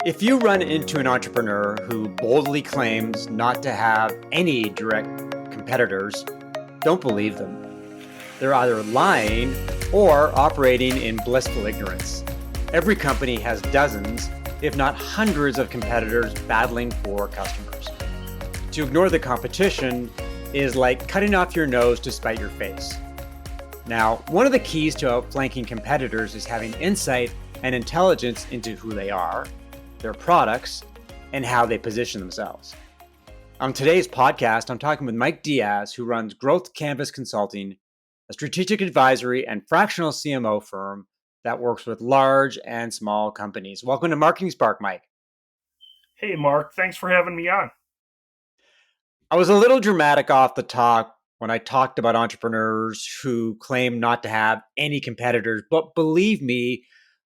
If you run into an entrepreneur who boldly claims not to have any direct competitors, don't believe them. They're either lying or operating in blissful ignorance. Every company has dozens, if not hundreds of competitors battling for customers. To ignore the competition is like cutting off your nose to spite your face. Now, one of the keys to outflanking competitors is having insight and intelligence into who they are, their products, and how they position themselves. On today's podcast, I'm talking with Mike Diaz, who runs Growth Canvas Consulting, a strategic advisory and fractional CMO firm that works with large and small companies. Welcome to Marketing Spark, Mike. Hey, Mark. Thanks for having me on. I was a little dramatic off the top when I talked about entrepreneurs who claim not to have any competitors, but believe me,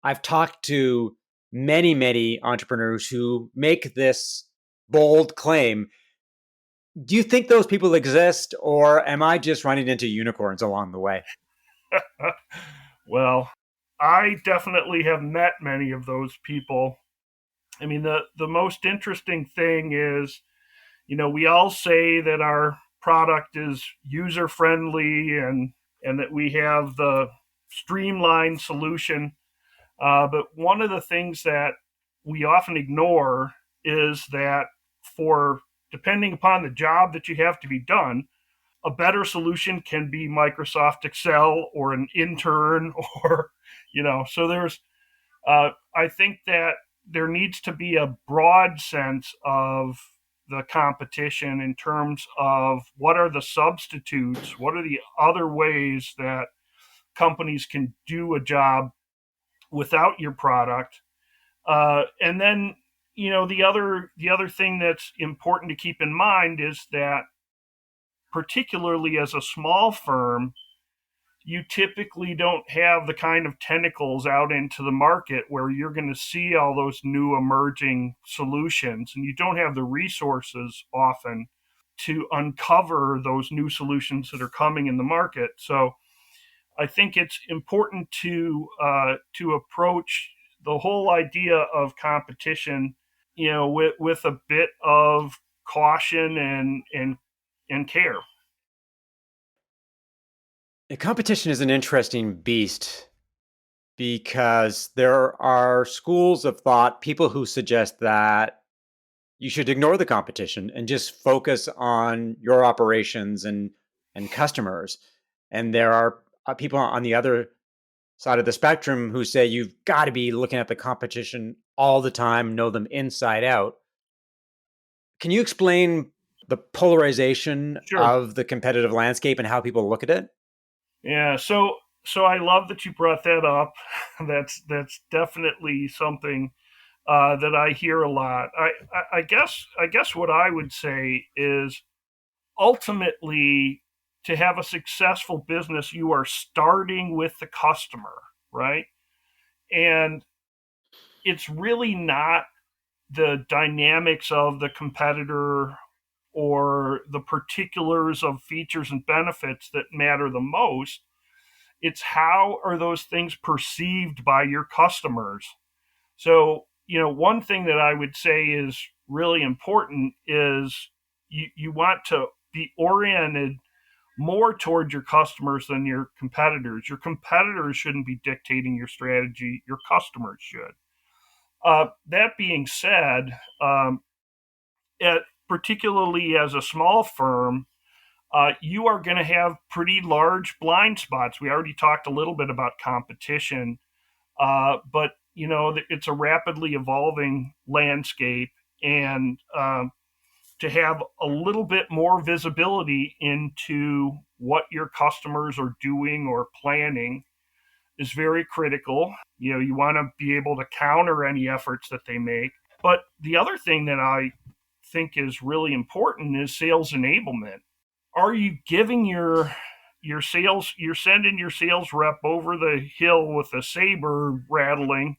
I've talked to many entrepreneurs who make this bold claim. Do you think those people exist, or am I just running into unicorns along the way? Well, I definitely have met many of those people. I mean, the most interesting thing is, we all say that our product is user friendly and that we have the streamlined solution. But one of the things that we often ignore is that for depending upon the job that you have to be done, a better solution can be Microsoft Excel or an intern or, so I think that there needs to be a broad sense of the competition in terms of what are the substitutes, what are the other ways that companies can do a job without your product. And then, the other thing that's important to keep in mind is that particularly as a small firm, you typically don't have the kind of tentacles out into the market where you're going to see all those new emerging solutions, and you don't have the resources often to uncover those new solutions that are coming in the market. So I think it's important to approach the whole idea of competition, with a bit of caution and care. The competition is an interesting beast because there are schools of thought, people who suggest that you should ignore the competition and just focus on your operations and customers. And there are people on the other side of the spectrum who say you've got to be looking at the competition all the time, know them inside out. Can you explain the polarization Sure. of the competitive landscape and how people look at it? Yeah, so I love that you brought that up. That's definitely something that I hear a lot. I guess what I would say is ultimately to have a successful business, you are starting with the customer, right? And it's really not the dynamics of the competitor or the particulars of features and benefits that matter the most. It's how are those things perceived by your customers. So, one thing that I would say is really important is you want to be oriented more toward your customers than your competitors. Your competitors shouldn't be dictating your strategy, your customers should. That being said, particularly as a small firm, you are going to have pretty large blind spots. We already talked a little bit about competition, but it's a rapidly evolving landscape, and to have a little bit more visibility into what your customers are doing or planning is very critical. You want to be able to counter any efforts that they make. But the other thing that I think is really important is sales enablement. Are you giving your sales, you're sending your sales rep over the hill with a saber rattling?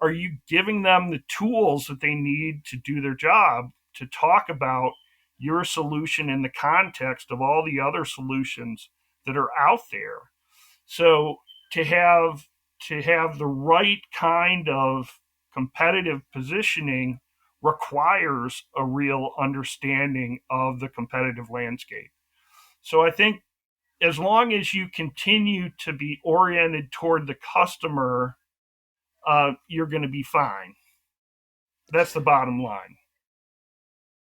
Are you giving them the tools that they need to do their job, to talk about your solution in the context of all the other solutions that are out there? So to have the right kind of competitive positioning requires a real understanding of the competitive landscape. So I think as long as you continue to be oriented toward the customer, you're going to be fine. That's the bottom line.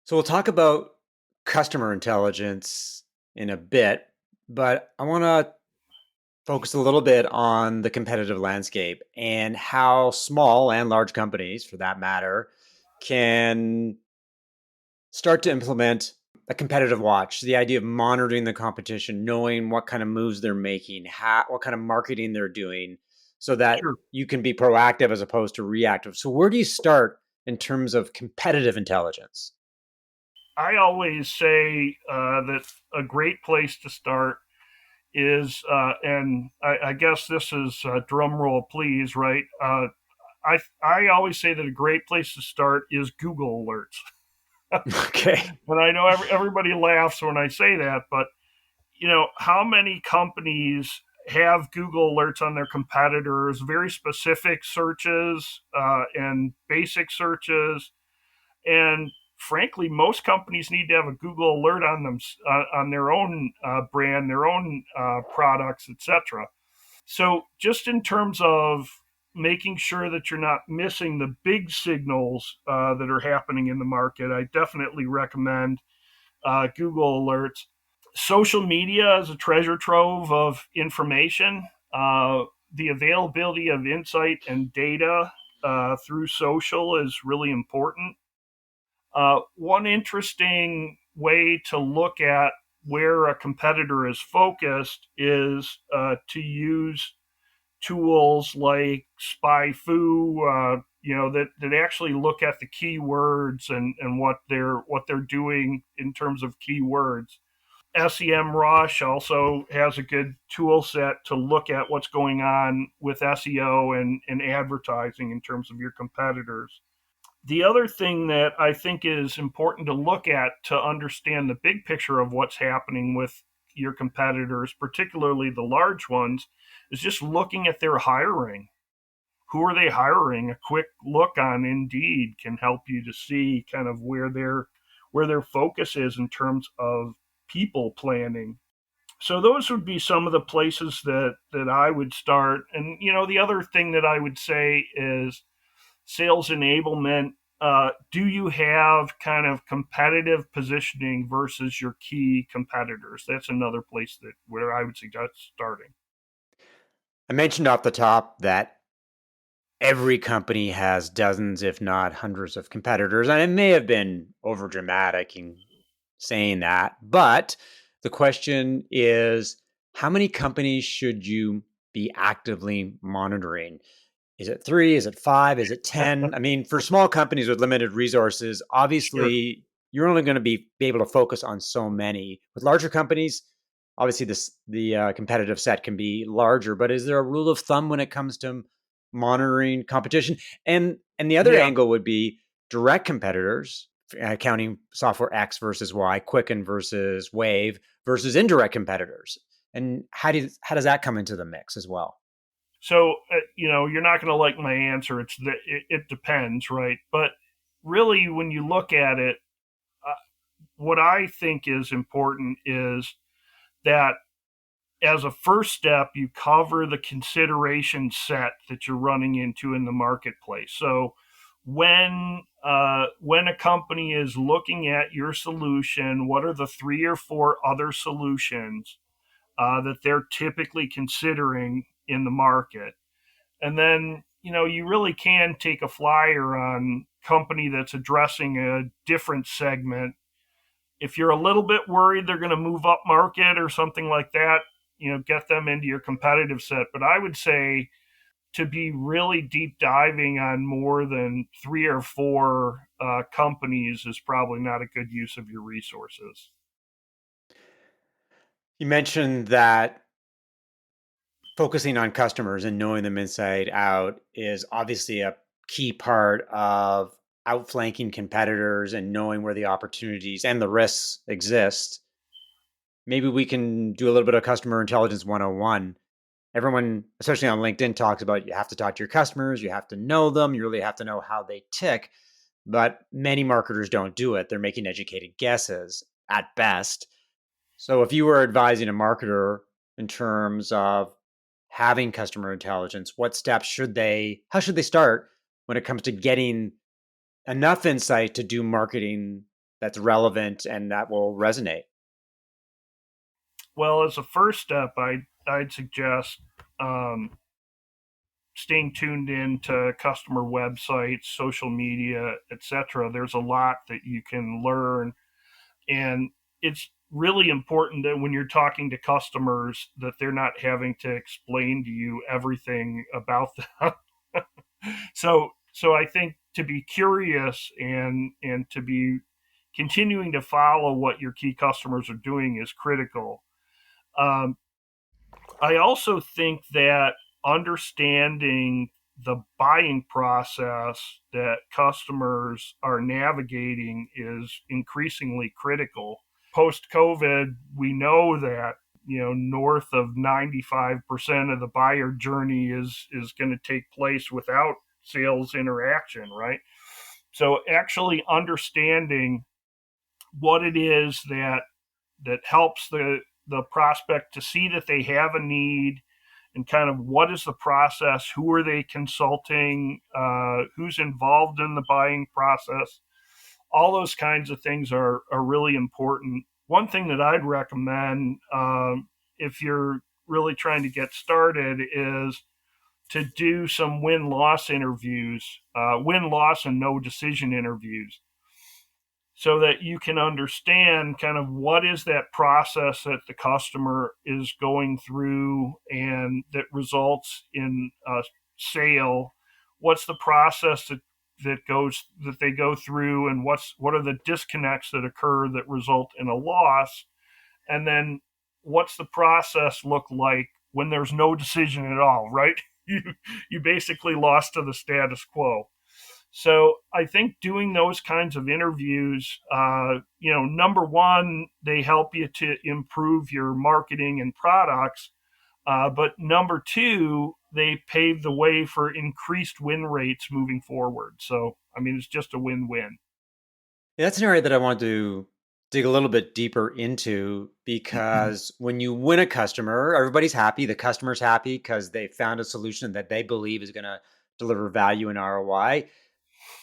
So we'll talk about customer intelligence in a bit, but I want to focus a little bit on the competitive landscape and how small and large companies, for that matter, can start to implement a competitive watch. The idea of monitoring the competition, knowing what kind of moves they're making, what kind of marketing they're doing, so that Sure. you can be proactive as opposed to reactive. So where do you start in terms of competitive intelligence? I always say that a great place to start is, and I guess this is drum roll, please, right? I always say that a great place to start is Google Alerts. Okay. And I know everybody laughs when I say that, but how many companies have Google Alerts on their competitors, very specific searches and basic searches, and frankly, most companies need to have a Google Alert on them on their own brand, their own products, etc. So, just in terms of making sure that you're not missing the big signals that are happening in the market, I definitely recommend Google Alerts. Social media is a treasure trove of information. The availability of insight and data through social is really important. One interesting way to look at where a competitor is focused is to use tools like SpyFu, that actually look at the keywords and what they're doing in terms of keywords. SEMrush also has a good tool set to look at what's going on with SEO and advertising in terms of your competitors. The other thing that I think is important to look at to understand the big picture of what's happening with your competitors, particularly the large ones, is just looking at their hiring. Who are they hiring? A quick look on Indeed can help you to see kind of where their focus is in terms of people planning. So those would be some of the places that I would start. And the other thing that I would say is sales enablement. Do you have kind of competitive positioning versus your key competitors? That's another place that where I would suggest starting. I mentioned off the top that every company has dozens, if not hundreds of competitors. And it may have been over dramatic in saying that, but the question is, how many companies should you be actively monitoring? Is it 3? Is it 5? Is it 10? I mean, for small companies with limited resources, Sure. obviously you're only going to be able to focus on so many. With larger companies, obviously the competitive set can be larger, but is there a rule of thumb when it comes to monitoring competition? And the other Yeah. angle would be direct competitors, counting software X versus Y, Quicken versus Wave versus indirect competitors. And how does that come into the mix as well? So you're not going to like my answer. It depends, right? But really, when you look at it, uh, what I think is important is that as a first step, you cover the consideration set that you're running into in the marketplace. So when a company is looking at your solution, what are the 3 or 4 other solutions that they're typically considering in the market? And then you really can take a flyer on company that's addressing a different segment. If you're a little bit worried they're going to move up market or something like that, get them into your competitive set. But I would say to be really deep diving on more than 3 or 4 companies is probably not a good use of your resources. You mentioned that focusing on customers and knowing them inside out is obviously a key part of outflanking competitors and knowing where the opportunities and the risks exist. Maybe we can do a little bit of customer intelligence 101 Everyone, especially on LinkedIn, talks about you have to talk to your customers, you have to know them, you really have to know how they tick. But many marketers don't do it. They're making educated guesses at best. So if you were advising a marketer in terms of having customer intelligence, what steps how should they start when it comes to getting enough insight to do marketing that's relevant and that will resonate? Well, as a first step, I'd suggest staying tuned in to customer websites, social media, etc. There's a lot that you can learn, and it's really important that when you're talking to customers that they're not having to explain to you everything about them. So I think to be curious and to be continuing to follow what your key customers are doing is critical. Um, I also think that understanding the buying process that customers are navigating is increasingly critical. Post COVID, we know that north of 95% of the buyer journey is going to take place without sales interaction, right? So actually understanding what it is that helps the prospect to see that they have a need, and kind of what is the process, who are they consulting, who's involved in the buying process. All those kinds of things are really important. One thing that I'd recommend, if you're really trying to get started, is to do some win-loss interviews, win-loss and no decision interviews, so that you can understand kind of what is that process that the customer is going through and that results in a sale. What's the process that they go through, and what are the disconnects that occur that result in a loss, and then what's the process look like when there's no decision at all, right? You basically lost to the status quo. So I think doing those kinds of interviews, number one, they help you to improve your marketing and products. But number two, they pave the way for increased win rates moving forward. So, I mean, it's just a win win. Yeah, that's an area that I want to dig a little bit deeper into because when you win a customer, everybody's happy. The customer's happy because they found a solution that they believe is going to deliver value and ROI.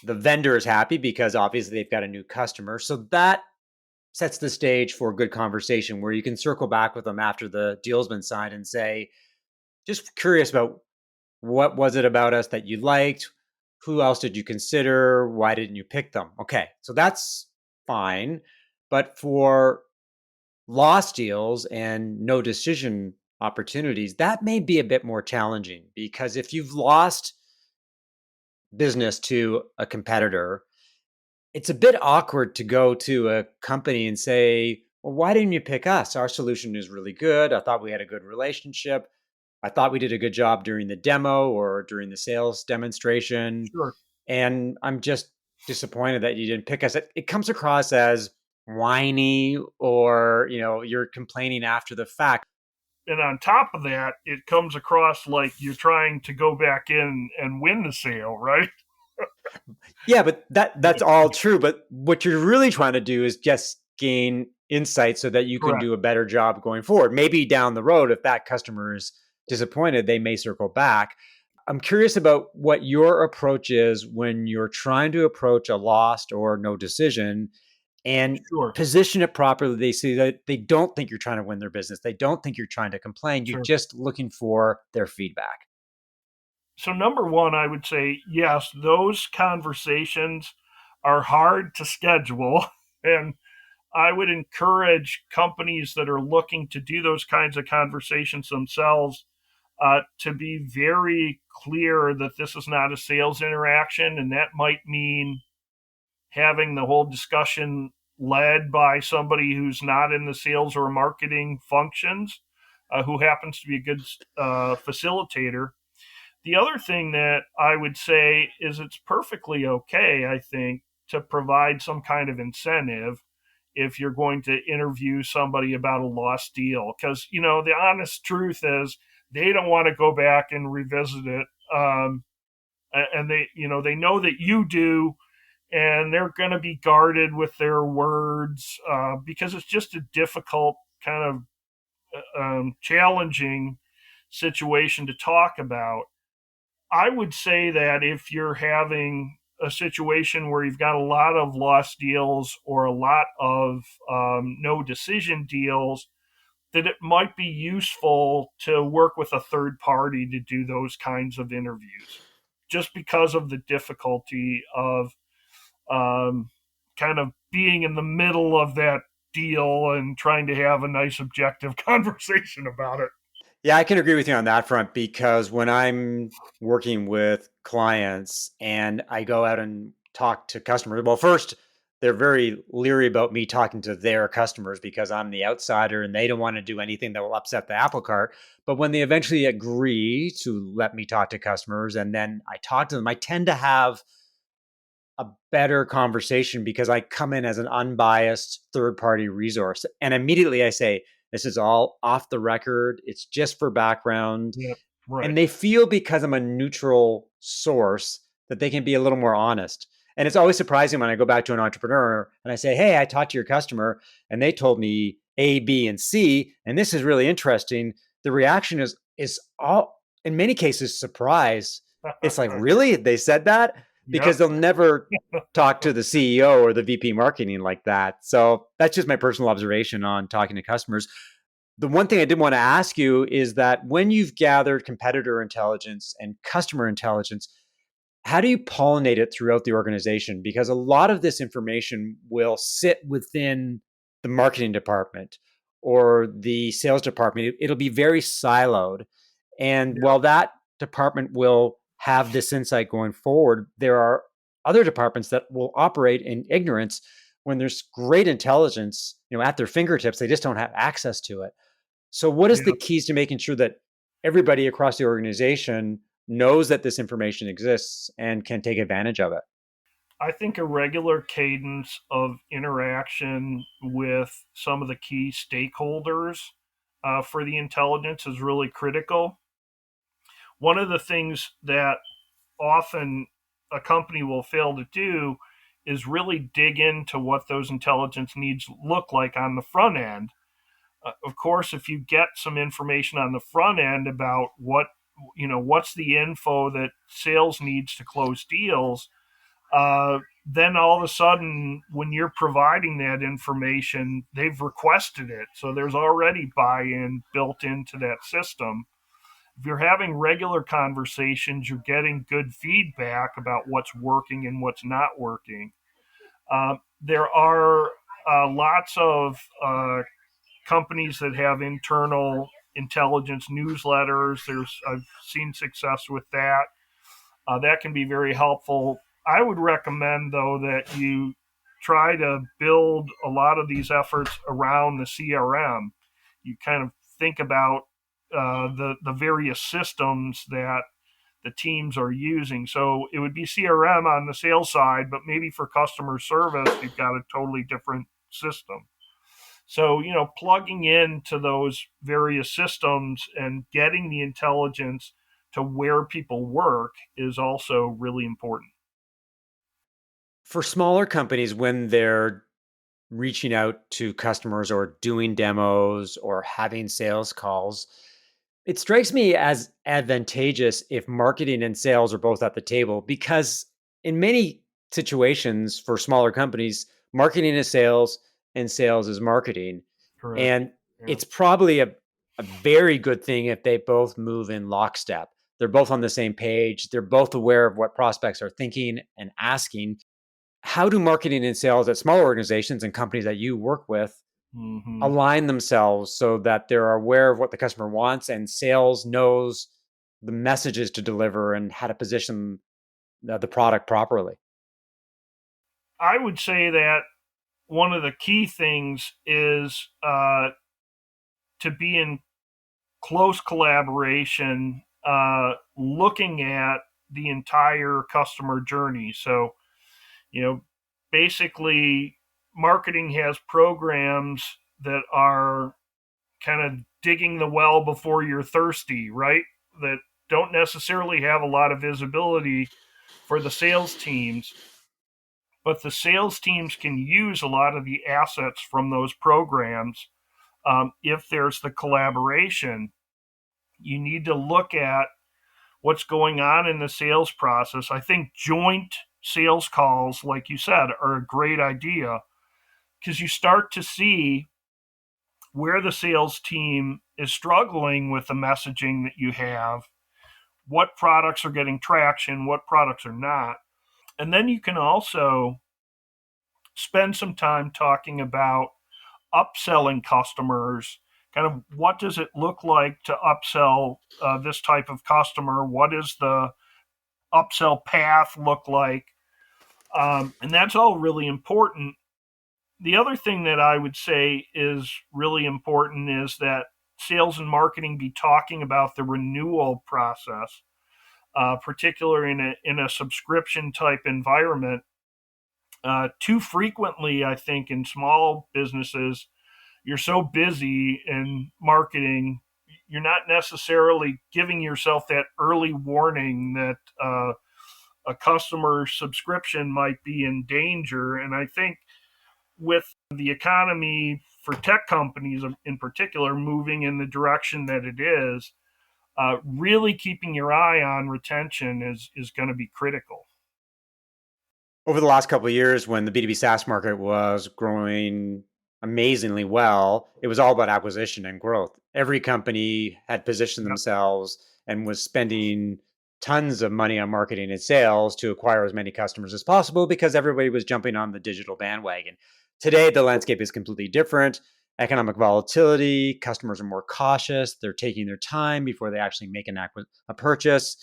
The vendor is happy because obviously they've got a new customer. So that sets the stage for a good conversation where you can circle back with them after the deal's been signed and say, just curious about what was it about us that you liked? Who else did you consider? Why didn't you pick them? Okay, so that's fine. But for lost deals and no decision opportunities, that may be a bit more challenging because if you've lost business to a competitor, it's a bit awkward to go to a company and say, well, why didn't you pick us? Our solution is really good. I thought we had a good relationship. I thought we did a good job during the demo or during the sales demonstration. Sure. And I'm just disappointed that you didn't pick us. It comes across as whiny or, you're complaining after the fact. And on top of that, it comes across like you're trying to go back in and win the sale, right? Yeah, but that's all true. But what you're really trying to do is just gain insight so that you can Correct. do a better job going forward. Maybe down the road, if that customer is disappointed, they may circle back. I'm curious about what your approach is when you're trying to approach a lost or no decision and Sure. position it properly. They see that they don't think you're trying to win their business. They don't think you're trying to complain. You're Sure. just looking for their feedback. So number one, I would say yes, those conversations are hard to schedule, and I would encourage companies that are looking to do those kinds of conversations themselves to be very clear that this is not a sales interaction, and that might mean having the whole discussion led by somebody who's not in the sales or marketing functions, who happens to be a good facilitator. The other thing that I would say is it's perfectly okay, I think, to provide some kind of incentive if you're going to interview somebody about a lost deal. Because, the honest truth is they don't want to go back and revisit it. And they know that you do, and they're going to be guarded with their words because it's just a difficult kind of challenging situation to talk about. I would say that if you're having a situation where you've got a lot of lost deals or a lot of no decision deals, that it might be useful to work with a third party to do those kinds of interviews, just because of the difficulty of um, kind of being in the middle of that deal and trying to have a nice objective conversation about it. Yeah, I can agree with you on that front because when I'm working with clients and I go out and talk to customers, well, first, they're very leery about me talking to their customers because I'm the outsider and they don't want to do anything that will upset the apple cart. But when they eventually agree to let me talk to customers and then I talk to them, I tend to have a better conversation because I come in as an unbiased third party resource. And immediately I say, this is all off the record. It's just for background. Yeah, right. And they feel because I'm a neutral source that they can be a little more honest. And it's always surprising when I go back to an entrepreneur and I say, hey, I talked to your customer and they told me A, B, and C, and this is really interesting. The reaction is all in many cases surprise. It's like, really? They said that? Yep. Because they'll never talk to the CEO or the VP marketing like that. So that's just my personal observation on talking to customers. The one thing I did want to ask you is that when you've gathered competitor intelligence and customer intelligence, how do you pollinate it throughout the organization? Because a lot of this information will sit within the marketing department or the sales department. It'll be very siloed. And Yep. while that department will have this insight going forward, there are other departments that will operate in ignorance when there's great intelligence, at their fingertips. They just don't have access to it. So, what is the Yep. keys to making sure that everybody across the organization knows that this information exists and can take advantage of it? I think a regular cadence of interaction with some of the key stakeholders for the intelligence is really critical. One of the things that often a company will fail to do is really dig into what those intelligence needs look like on the front end. Of course, if you get some information on the front end about what's the info that sales needs to close deals, then all of a sudden, when you're providing that information, they've requested it. So there's already buy in built into that system. If you're having regular conversations, you're getting good feedback about what's working and what's not working. There are lots of companies that have internal intelligence newsletters. I've seen success with that. That can be very helpful. I would recommend, though, that you try to build a lot of these efforts around the CRM. You kind of think about the various systems that the teams are using. So it would be CRM on the sales side, but maybe for customer service, you've got a totally different system. So, plugging into those various systems and getting the intelligence to where people work is also really important. For smaller companies, when they're reaching out to customers or doing demos or having sales calls, it strikes me as advantageous if marketing and sales are both at the table because in many situations for smaller companies, marketing is sales and sales is marketing. Correct. And Yeah. it's probably a very good thing if they both move in lockstep. They're both on the same page. They're both aware of what prospects are thinking and asking. How do marketing and sales at smaller organizations and companies that you work with Hmm. align themselves so that they're aware of what the customer wants and sales knows the messages to deliver and how to position the product properly? I would say that one of the key things is to be in close collaboration, looking at the entire customer journey. So, you know, basically, marketing has programs that are kind of digging the well before you're thirsty, right? That don't necessarily have a lot of visibility for the sales teams, but the sales teams can use a lot of the assets from those programs. If there's the collaboration, you need to look at what's going on in the sales process. I think joint sales calls, like you said, are a great idea because you start to see where the sales team is struggling with the messaging that you have, what products are getting traction, what products are not. And then you can also spend some time talking about upselling customers. Kind of what does it look like to upsell this type of customer? What does the upsell path look like? And that's all really important. The other thing that I would say is really important is that sales and marketing be talking about the renewal process, particularly in a subscription type environment. Too frequently, I think, in small businesses, you're so busy in marketing, you're not necessarily giving yourself that early warning that a customer subscription might be in danger. And I think with the economy for tech companies in particular moving in the direction that it is, really keeping your eye on retention is going to be critical. Over the last couple of years, when the B2B SaaS market was growing amazingly well, it was all about acquisition and growth. Every company had positioned Yep. themselves and was spending tons of money on marketing and sales to acquire as many customers as possible because everybody was jumping on the digital bandwagon. Today, the landscape is completely different. Economic volatility, customers are more cautious. They're taking their time before they actually make a purchase.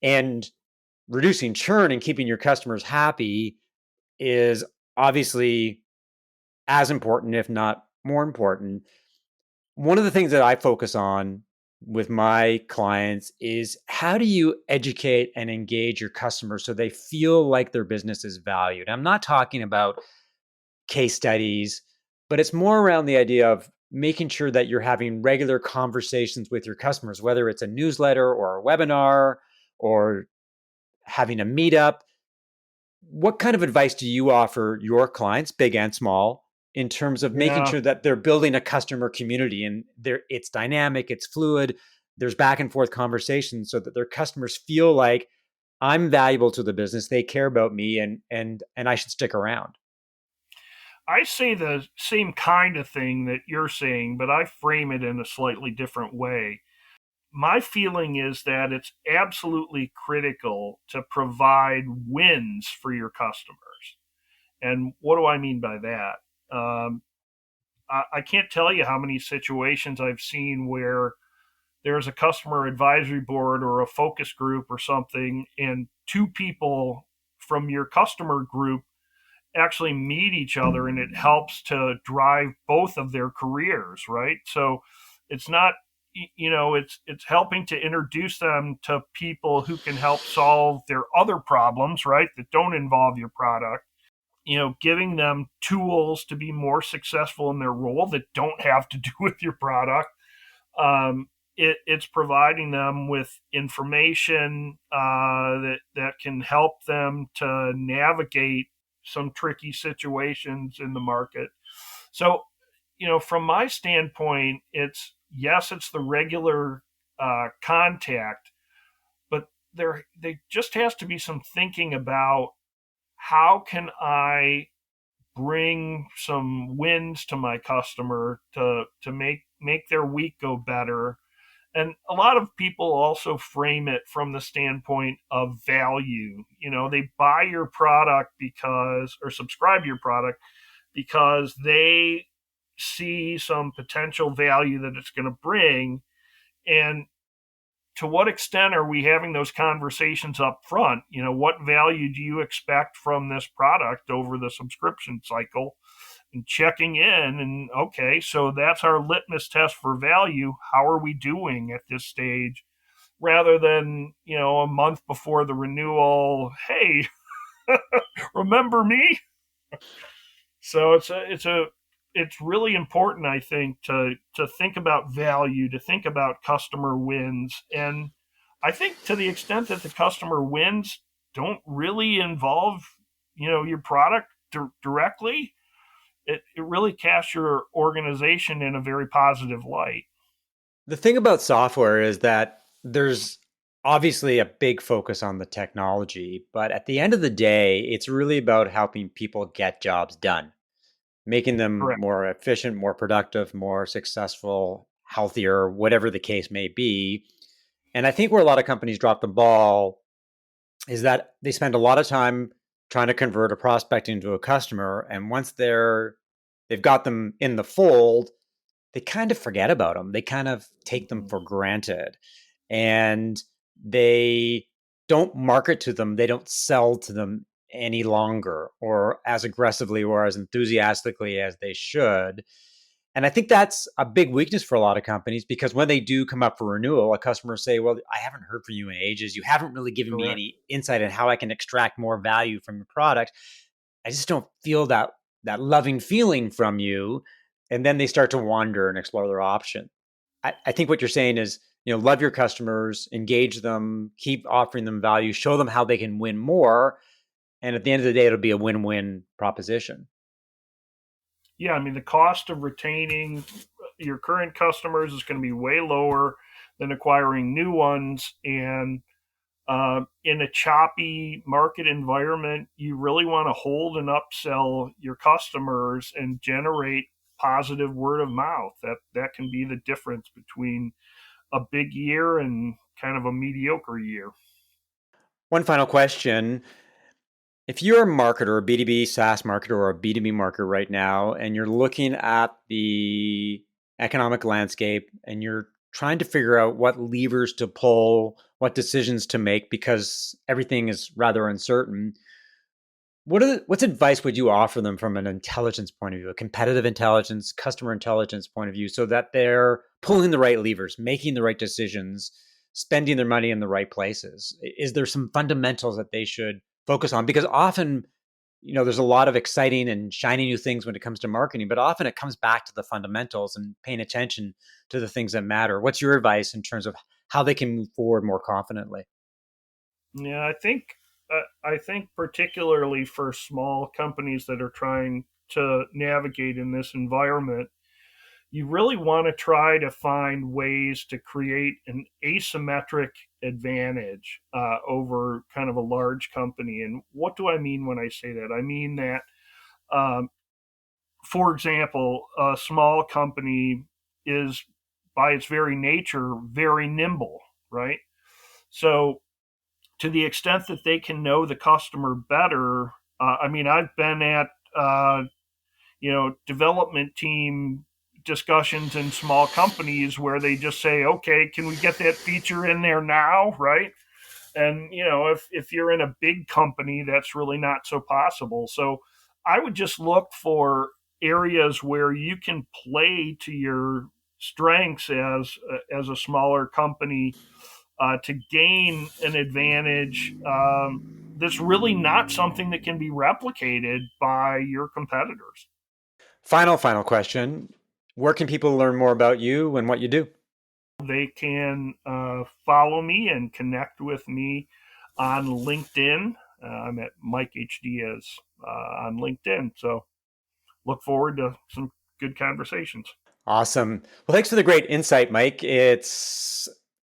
And reducing churn and keeping your customers happy is obviously as important, if not more important. One of the things that I focus on with my clients is how do you educate and engage your customers so they feel like their business is valued? I'm not talking about case studies, but it's more around the idea of making sure that you're having regular conversations with your customers, whether it's a newsletter or a webinar or having a meetup. What kind of advice do you offer your clients, big and small, in terms of making Yeah, sure that they're building a customer community and it's dynamic, it's fluid, there's back and forth conversations so that their customers feel like I'm valuable to the business, they care about me, and I should stick around. I say the same kind of thing that you're saying, but I frame it in a slightly different way. My feeling is that it's absolutely critical to provide wins for your customers. And what do I mean by that? Um, I can't tell you how many situations I've seen where there's a customer advisory board or a focus group or something, and two people from your customer group actually meet each other and it helps to drive both of their careers, right? So it's not, it's helping to introduce them to people who can help solve their other problems, right, that don't involve your product. Giving them tools to be more successful in their role that don't have to do with your product. It's providing them with information that can help them to navigate some tricky situations in the market. So, from my standpoint, it's yes, it's the regular contact, but there just has to be some thinking about how can I bring some wins to my customer to make their week go better. And a lot of people also frame it from the standpoint of value. They buy your product because, or subscribe to your product because they see some potential value that it's going to bring. And to what extent are we having those conversations up front? What value do you expect from this product over the subscription cycle? And checking in, and okay, so that's our litmus test for value. How are we doing at this stage? Rather than, a month before the renewal, hey, remember me? So it's a it's really important, I think, to think about value, to think about customer wins, and I think to the extent that the customer wins don't really involve, your product directly, it really casts your organization in a very positive light. The thing about software is that there's obviously a big focus on the technology, but at the end of the day, it's really about helping people get jobs done, making them Correct. more efficient, more productive, more successful, healthier, whatever the case may be. And I think where a lot of companies drop the ball is that they spend a lot of time trying to convert a prospect into a customer, and once they've got them in the fold, they kind of forget about them. They kind of take them Mhm. for granted, and they don't market to them. They don't sell to them any longer or as aggressively or as enthusiastically as they should. And I think that's a big weakness for a lot of companies, because when they do come up for renewal, a customer say, well, I haven't heard from you in ages. You haven't really given me Correct. any insight on how I can extract more value from your product. I just don't feel that loving feeling from you. And then they start to wander and explore their option. I think what you're saying is, love your customers, engage them, keep offering them value, show them how they can win more. And at the end of the day, it'll be a win-win proposition. Yeah, I mean, the cost of retaining your current customers is going to be way lower than acquiring new ones. And in a choppy market environment, you really want to hold and upsell your customers and generate positive word of mouth. That can be the difference between a big year and kind of a mediocre year. One final question. If you're a marketer, a B2B SaaS marketer or a B2B marketer right now, and you're looking at the economic landscape and you're trying to figure out what levers to pull, what decisions to make, because everything is rather uncertain, what's advice would you offer them from an intelligence point of view, a competitive intelligence, customer intelligence point of view, so that they're pulling the right levers, making the right decisions, spending their money in the right places? Is there some fundamentals that they should focus on? Because often, there's a lot of exciting and shiny new things when it comes to marketing, but often it comes back to the fundamentals and paying attention to the things that matter. What's your advice in terms of how they can move forward more confidently? Yeah, I think particularly for small companies that are trying to navigate in this environment, you really want to try to find ways to create an asymmetric advantage over kind of a large company. And what do I mean when I say that? I mean that, um, for example, a small company is, by its very nature, very nimble, right? So, to the extent that they can know the customer better, I mean, I've been at development team discussions in small companies where they just say, okay, can we get that feature in there now, right? And if you're in a big company, that's really not so possible. So I would just look for areas where you can play to your strengths as a smaller company, to gain an advantage, that's really not something that can be replicated by your competitors. Final question. Where can people learn more about you and what you do? They can follow me and connect with me on LinkedIn. I'm at Mike H. Diaz on LinkedIn. So look forward to some good conversations. Awesome. Well, thanks for the great insight, Mike.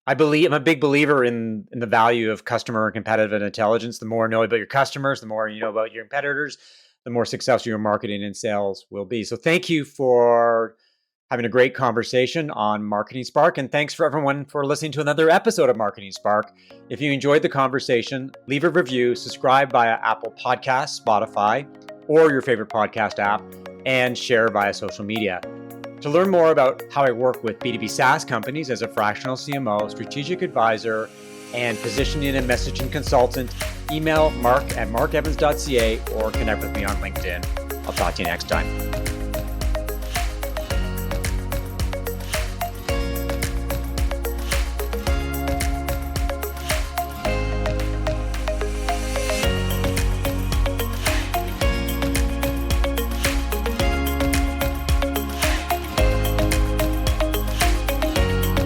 I'm a big believer in the value of customer and competitive intelligence. The more you know about your customers, the more you know about your competitors, the more successful your marketing and sales will be. So thank you for having a great conversation on Marketing Spark. And thanks for everyone for listening to another episode of Marketing Spark. If you enjoyed the conversation, leave a review, subscribe via Apple Podcasts, Spotify, or your favorite podcast app, and share via social media. To learn more about how I work with B2B SaaS companies as a fractional CMO, strategic advisor, and positioning and messaging consultant, email mark@markevans.ca or connect with me on LinkedIn. I'll talk to you next time.